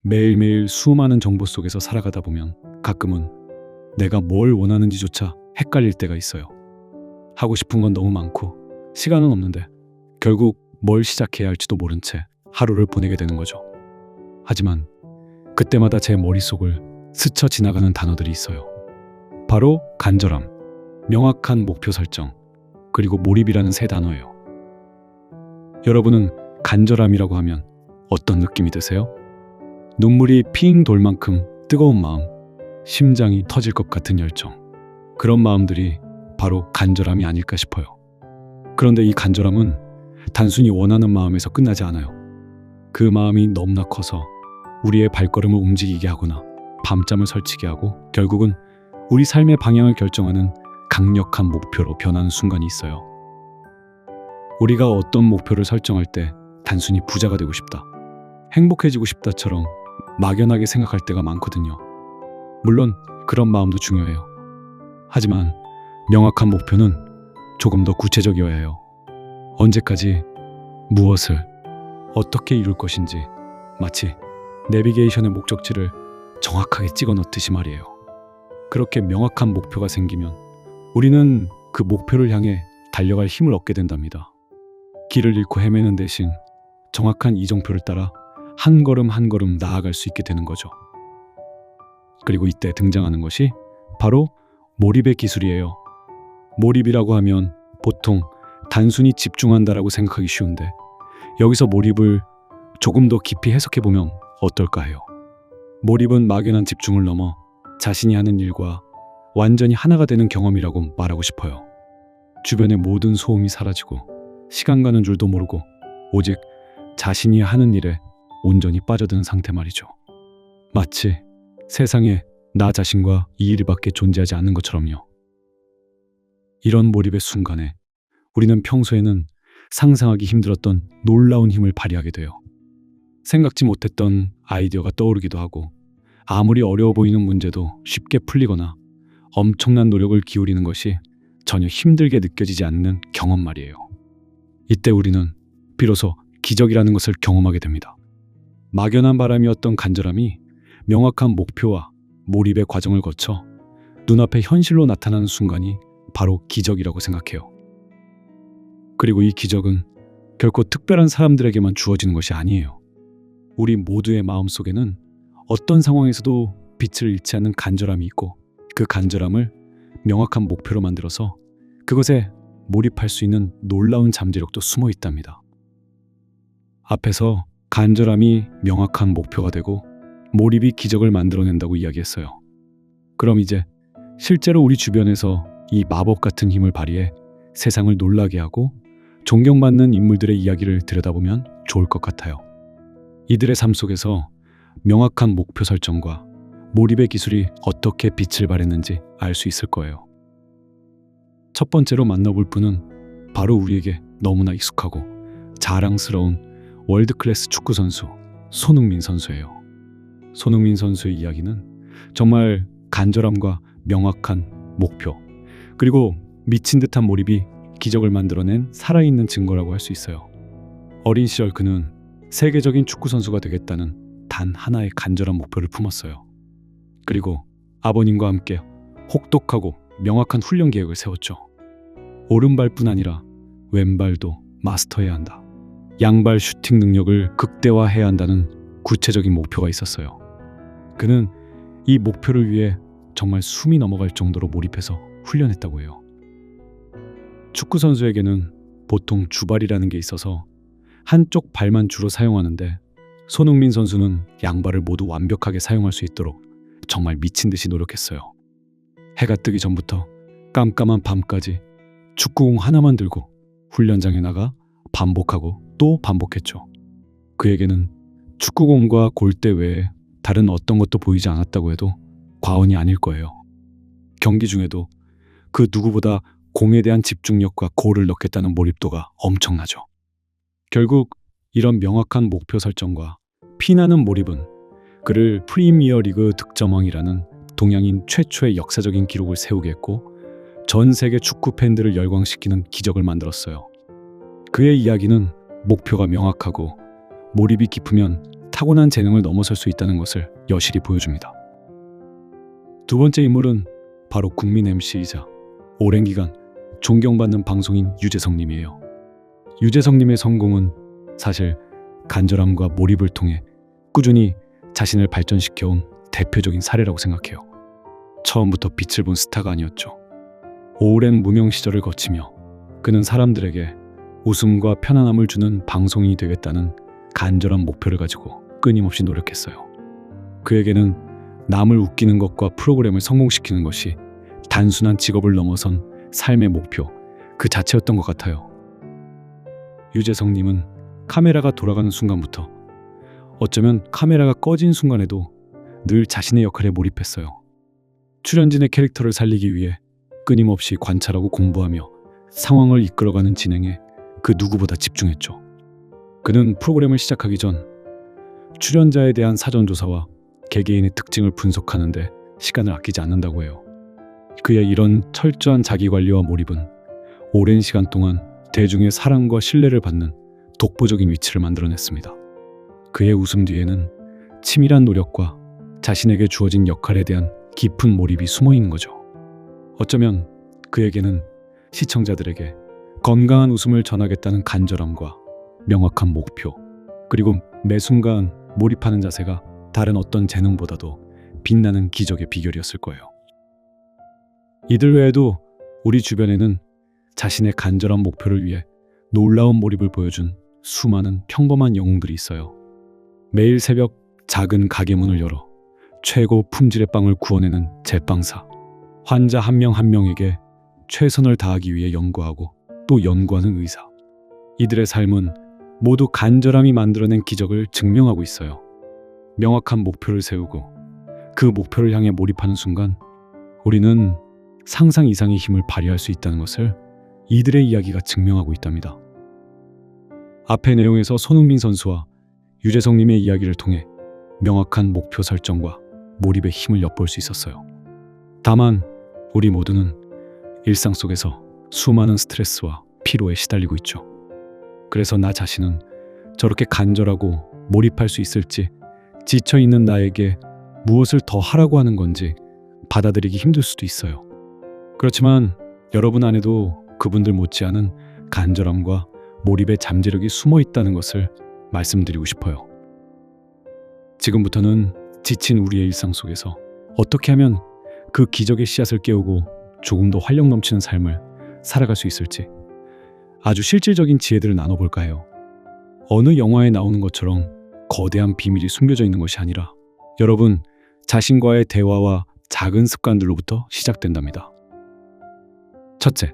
매일매일 수많은 정보 속에서 살아가다 보면 가끔은 내가 뭘 원하는지조차 헷갈릴 때가 있어요. 하고 싶은 건 너무 많고 시간은 없는데 결국 뭘 시작해야 할지도 모른 채 하루를 보내게 되는 거죠. 하지만 그때마다 제 머릿속을 스쳐 지나가는 단어들이 있어요. 바로 간절함, 명확한 목표 설정, 그리고 몰입이라는 세 단어예요. 여러분은 간절함이라고 하면 어떤 느낌이 드세요? 눈물이 핑 돌 만큼 뜨거운 마음, 심장이 터질 것 같은 열정. 그런 마음들이 바로 간절함이 아닐까 싶어요. 그런데 이 간절함은 단순히 원하는 마음에서 끝나지 않아요. 그 마음이 너무나 커서 우리의 발걸음을 움직이게 하거나 밤잠을 설치게 하고 결국은 우리 삶의 방향을 결정하는 강력한 목표로 변하는 순간이 있어요. 우리가 어떤 목표를 설정할 때 단순히 부자가 되고 싶다, 행복해지고 싶다처럼 막연하게 생각할 때가 많거든요. 물론 그런 마음도 중요해요. 하지만 명확한 목표는 조금 더 구체적이어야 해요. 언제까지, 무엇을, 어떻게 이룰 것인지, 마치 내비게이션의 목적지를 정확하게 찍어 넣듯이 말이에요. 그렇게 명확한 목표가 생기면 우리는 그 목표를 향해 달려갈 힘을 얻게 된답니다. 길을 잃고 헤매는 대신 정확한 이정표를 따라 한 걸음 한 걸음 나아갈 수 있게 되는 거죠. 그리고 이때 등장하는 것이 바로 몰입의 기술이에요. 몰입이라고 하면 보통 단순히 집중한다라고 생각하기 쉬운데 여기서 몰입을 조금 더 깊이 해석해보면 어떨까 해요. 몰입은 막연한 집중을 넘어 자신이 하는 일과 완전히 하나가 되는 경험이라고 말하고 싶어요. 주변의 모든 소음이 사라지고 시간 가는 줄도 모르고 오직 자신이 하는 일에 온전히 빠져드는 상태 말이죠. 마치 세상에 나 자신과 이 일밖에 존재하지 않는 것처럼요. 이런 몰입의 순간에 우리는 평소에는 상상하기 힘들었던 놀라운 힘을 발휘하게 돼요. 생각지 못했던 아이디어가 떠오르기도 하고 아무리 어려워 보이는 문제도 쉽게 풀리거나 엄청난 노력을 기울이는 것이 전혀 힘들게 느껴지지 않는 경험 말이에요. 이때 우리는 비로소 기적이라는 것을 경험하게 됩니다. 막연한 바람이었던 간절함이 명확한 목표와 몰입의 과정을 거쳐 눈앞에 현실로 나타나는 순간이 바로 기적이라고 생각해요. 그리고 이 기적은 결코 특별한 사람들에게만 주어지는 것이 아니에요. 우리 모두의 마음속에는 어떤 상황에서도 빛을 잃지 않는 간절함이 있고 그 간절함을 명확한 목표로 만들어서 그것에 몰입할 수 있는 놀라운 잠재력도 숨어 있답니다. 앞에서 간절함이 명확한 목표가 되고 몰입이 기적을 만들어낸다고 이야기했어요. 그럼 이제 실제로 우리 주변에서 이 마법 같은 힘을 발휘해 세상을 놀라게 하고 존경받는 인물들의 이야기를 들여다보면 좋을 것 같아요. 이들의 삶 속에서 명확한 목표 설정과 몰입의 기술이 어떻게 빛을 발했는지 알 수 있을 거예요. 첫 번째로 만나볼 분은 바로 우리에게 너무나 익숙하고 자랑스러운 월드클래스 축구 선수 손흥민 선수예요. 손흥민 선수의 이야기는 정말 간절함과 명확한 목표, 그리고 미친 듯한 몰입이 기적을 만들어낸 살아있는 증거라고 할 수 있어요. 어린 시절 그는 세계적인 축구 선수가 되겠다는 단 하나의 간절한 목표를 품었어요. 그리고 아버님과 함께 혹독하고 명확한 훈련 계획을 세웠죠. 오른발뿐 아니라 왼발도 마스터해야 한다. 양발 슈팅 능력을 극대화해야 한다는 구체적인 목표가 있었어요. 그는 이 목표를 위해 정말 숨이 넘어갈 정도로 몰입해서 훈련했다고 해요. 축구 선수에게는 보통 주발이라는 게 있어서 한쪽 발만 주로 사용하는데 손흥민 선수는 양발을 모두 완벽하게 사용할 수 있도록 정말 미친 듯이 노력했어요. 해가 뜨기 전부터 깜깜한 밤까지 축구공 하나만 들고 훈련장에 나가 반복하고 또 반복했죠. 그에게는 축구공과 골대 외에 다른 어떤 것도 보이지 않았다고 해도 과언이 아닐 거예요. 경기 중에도 그 누구보다 공에 대한 집중력과 골을 넣겠다는 몰입도가 엄청나죠. 결국 이런 명확한 목표 설정과 피나는 몰입은 그를 프리미어리그 득점왕이라는 동양인 최초의 역사적인 기록을 세우게 했고 전 세계 축구 팬들을 열광시키는 기적을 만들었어요. 그의 이야기는 목표가 명확하고 몰입이 깊으면 타고난 재능을 넘어설 수 있다는 것을 여실히 보여줍니다. 두 번째 인물은 바로 국민 MC이자 오랜 기간 존경받는 방송인 유재석님이에요. 유재석님의 성공은 사실 간절함과 몰입을 통해 꾸준히 자신을 발전시켜온 대표적인 사례라고 생각해요. 처음부터 빛을 본 스타가 아니었죠. 오랜 무명 시절을 거치며 그는 사람들에게 웃음과 편안함을 주는 방송인이 되겠다는 간절한 목표를 가지고 끊임없이 노력했어요. 그에게는 남을 웃기는 것과 프로그램을 성공시키는 것이 단순한 직업을 넘어선 삶의 목표 그 자체였던 것 같아요. 유재석님은 카메라가 돌아가는 순간부터 어쩌면 카메라가 꺼진 순간에도 늘 자신의 역할에 몰입했어요. 출연진의 캐릭터를 살리기 위해 끊임없이 관찰하고 공부하며 상황을 이끌어가는 진행에 그 누구보다 집중했죠. 그는 프로그램을 시작하기 전 출연자에 대한 사전조사와 개개인의 특징을 분석하는 데 시간을 아끼지 않는다고 해요. 그의 이런 철저한 자기관리와 몰입은 오랜 시간 동안 대중의 사랑과 신뢰를 받는 독보적인 위치를 만들어냈습니다. 그의 웃음 뒤에는 치밀한 노력과 자신에게 주어진 역할에 대한 깊은 몰입이 숨어 있는 거죠. 어쩌면 그에게는 시청자들에게 건강한 웃음을 전하겠다는 간절함과 명확한 목표, 그리고 매 순간 몰입하는 자세가 다른 어떤 재능보다도 빛나는 기적의 비결이었을 거예요. 이들 외에도 우리 주변에는 자신의 간절한 목표를 위해 놀라운 몰입을 보여준 수많은 평범한 영웅들이 있어요. 매일 새벽 작은 가게 문을 열어 최고 품질의 빵을 구워내는 제빵사, 환자 한 명 한 명에게 최선을 다하기 위해 연구하고 또 연구하는 의사. 이들의 삶은 모두 간절함이 만들어낸 기적을 증명하고 있어요. 명확한 목표를 세우고 그 목표를 향해 몰입하는 순간 우리는 상상 이상의 힘을 발휘할 수 있다는 것을 이들의 이야기가 증명하고 있답니다. 앞의 내용에서 손흥민 선수와 유재석님의 이야기를 통해 명확한 목표 설정과 몰입의 힘을 엿볼 수 있었어요. 다만 우리 모두는 일상 속에서 수많은 스트레스와 피로에 시달리고 있죠. 그래서 나 자신은 저렇게 간절하고 몰입할 수 있을지, 지쳐있는 나에게 무엇을 더 하라고 하는 건지 받아들이기 힘들 수도 있어요. 그렇지만 여러분 안에도 그분들 못지않은 간절함과 몰입의 잠재력이 숨어 있다는 것을 말씀드리고 싶어요. 지금부터는 지친 우리의 일상 속에서 어떻게 하면 그 기적의 씨앗을 깨우고 조금 더 활력 넘치는 삶을 살아갈 수 있을지 아주 실질적인 지혜들을 나눠볼까 해요. 어느 영화에 나오는 것처럼 거대한 비밀이 숨겨져 있는 것이 아니라 여러분 자신과의 대화와 작은 습관들로부터 시작된답니다. 첫째,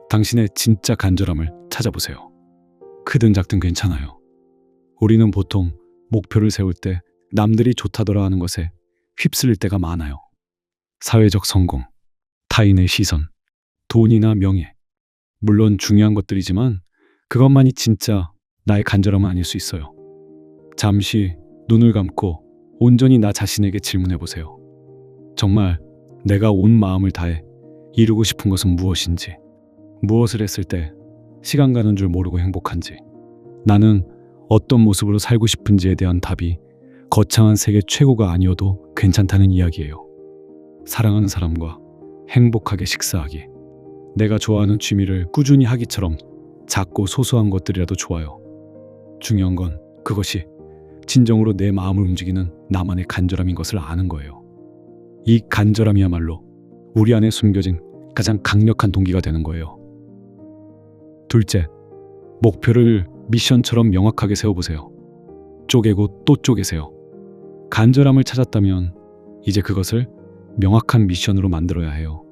당신의 진짜 간절함을 찾아보세요. 크든 작든 괜찮아요. 우리는 보통 목표를 세울 때 남들이 좋다더라 하는 것에 휩쓸릴 때가 많아요. 사회적 성공, 타인의 시선, 돈이나 명예. 물론 중요한 것들이지만 그것만이 진짜 나의 간절함은 아닐 수 있어요. 잠시 눈을 감고 온전히 나 자신에게 질문해 보세요. 정말 내가 온 마음을 다해 이루고 싶은 것은 무엇인지, 무엇을 했을 때 시간 가는 줄 모르고 행복한지, 나는 어떤 모습으로 살고 싶은지에 대한 답이 거창한 세계 최고가 아니어도 괜찮다는 이야기예요. 사랑하는 사람과 행복하게 식사하기, 내가 좋아하는 취미를 꾸준히 하기처럼 작고 소소한 것들이라도 좋아요. 중요한 건 그것이 진정으로 내 마음을 움직이는 나만의 간절함인 것을 아는 거예요. 이 간절함이야말로 우리 안에 숨겨진 가장 강력한 동기가 되는 거예요. 둘째, 목표를 미션처럼 명확하게 세워보세요. 쪼개고 또 쪼개세요. 간절함을 찾았다면 이제 그것을 명확한 미션으로 만들어야 해요.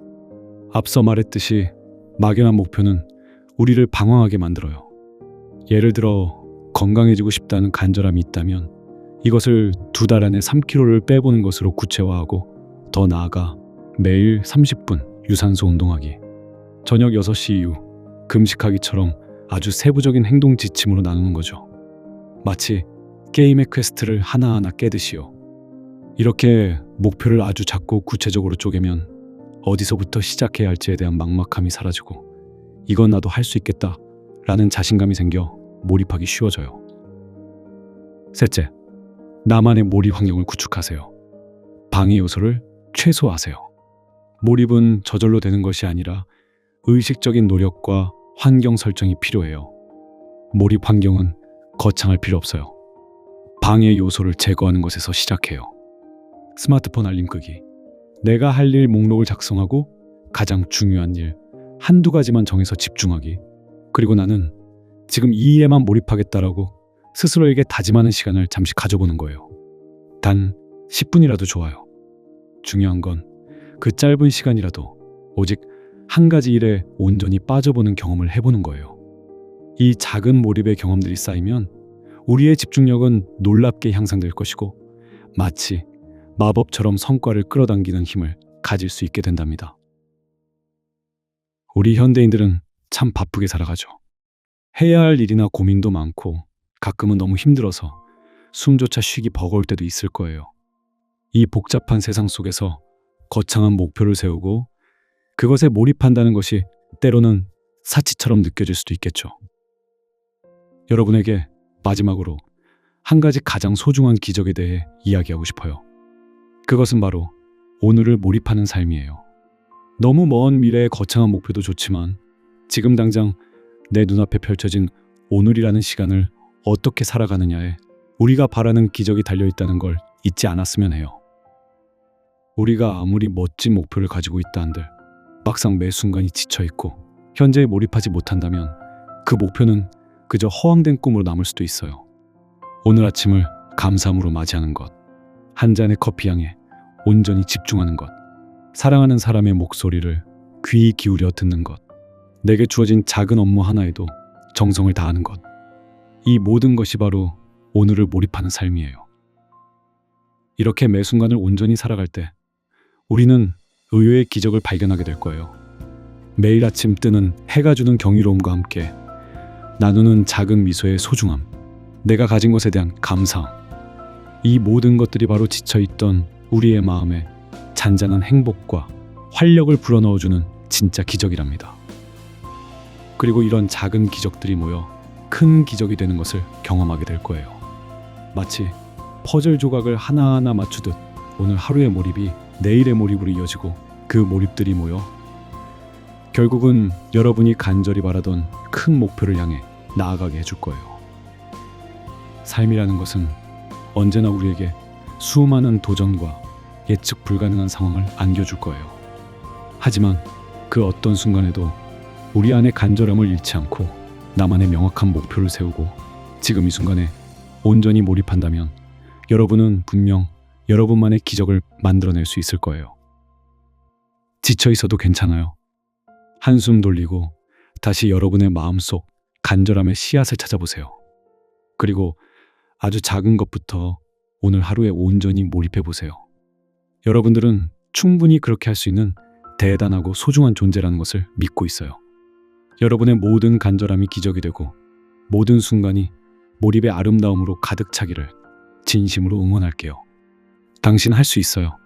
앞서 말했듯이 막연한 목표는 우리를 방황하게 만들어요. 예를 들어 건강해지고 싶다는 간절함이 있다면 이것을 2달 안에 3kg를 빼보는 것으로 구체화하고 더 나아가 매일 30분 유산소 운동하기, 저녁 6시 이후 금식하기처럼 아주 세부적인 행동 지침으로 나누는 거죠. 마치 게임의 퀘스트를 하나하나 깨듯이요. 이렇게 목표를 아주 작고 구체적으로 쪼개면 어디서부터 시작해야 할지에 대한 막막함이 사라지고 이건 나도 할 수 있겠다 라는 자신감이 생겨 몰입하기 쉬워져요. 셋째, 나만의 몰입 환경을 구축하세요. 방해 요소를 최소화하세요. 몰입은 저절로 되는 것이 아니라 의식적인 노력과 환경 설정이 필요해요. 몰입 환경은 거창할 필요 없어요. 방해 요소를 제거하는 것에서 시작해요. 스마트폰 알림 끄기. 내가 할 일 목록을 작성하고 가장 중요한 일 한두 가지만 정해서 집중하기. 그리고 나는 지금 이 일에만 몰입하겠다라고 스스로에게 다짐하는 시간을 잠시 가져보는 거예요. 단 10분이라도 좋아요. 중요한 건 그 짧은 시간이라도 오직 한 가지 일에 온전히 빠져보는 경험을 해보는 거예요. 이 작은 몰입의 경험들이 쌓이면 우리의 집중력은 놀랍게 향상될 것이고 마치 마법처럼 성과를 끌어당기는 힘을 가질 수 있게 된답니다. 우리 현대인들은 참 바쁘게 살아가죠. 해야 할 일이나 고민도 많고 가끔은 너무 힘들어서 숨조차 쉬기 버거울 때도 있을 거예요. 이 복잡한 세상 속에서 거창한 목표를 세우고 그것에 몰입한다는 것이 때로는 사치처럼 느껴질 수도 있겠죠. 여러분에게 마지막으로 한 가지 가장 소중한 기적에 대해 이야기하고 싶어요. 그것은 바로 오늘을 몰입하는 삶이에요. 너무 먼 미래의 거창한 목표도 좋지만 지금 당장 내 눈앞에 펼쳐진 오늘이라는 시간을 어떻게 살아가느냐에 우리가 바라는 기적이 달려있다는 걸 잊지 않았으면 해요. 우리가 아무리 멋진 목표를 가지고 있다 한들 막상 매 순간이 지쳐있고 현재에 몰입하지 못한다면 그 목표는 그저 허황된 꿈으로 남을 수도 있어요. 오늘 아침을 감사함으로 맞이하는 것, 한 잔의 커피 향에 온전히 집중하는 것, 사랑하는 사람의 목소리를 귀 기울여 듣는 것, 내게 주어진 작은 업무 하나에도 정성을 다하는 것, 이 모든 것이 바로 오늘을 몰입하는 삶이에요. 이렇게 매 순간을 온전히 살아갈 때 우리는 의외의 기적을 발견하게 될 거예요. 매일 아침 뜨는 해가 주는 경이로움과 함께 나누는 작은 미소의 소중함, 내가 가진 것에 대한 감사함, 이 모든 것들이 바로 지쳐있던 우리의 마음에 잔잔한 행복과 활력을 불어넣어주는 진짜 기적이랍니다. 그리고 이런 작은 기적들이 모여 큰 기적이 되는 것을 경험하게 될 거예요. 마치 퍼즐 조각을 하나하나 맞추듯 오늘 하루의 몰입이 내일의 몰입으로 이어지고 그 몰입들이 모여 결국은 여러분이 간절히 바라던 큰 목표를 향해 나아가게 해줄 거예요. 삶이라는 것은 언제나 우리에게 수많은 도전과 예측 불가능한 상황을 안겨줄 거예요. 하지만 그 어떤 순간에도 우리 안의 간절함을 잃지 않고 나만의 명확한 목표를 세우고 지금 이 순간에 온전히 몰입한다면 여러분은 분명 여러분만의 기적을 만들어낼 수 있을 거예요. 지쳐 있어도 괜찮아요. 한숨 돌리고 다시 여러분의 마음속 간절함의 씨앗을 찾아보세요. 그리고 아주 작은 것부터 오늘 하루에 온전히 몰입해 보세요. 여러분들은 충분히 그렇게 할 수 있는 대단하고 소중한 존재라는 것을 믿고 있어요. 여러분의 모든 간절함이 기적이 되고 모든 순간이 몰입의 아름다움으로 가득 차기를 진심으로 응원할게요. 당신 할 수 있어요.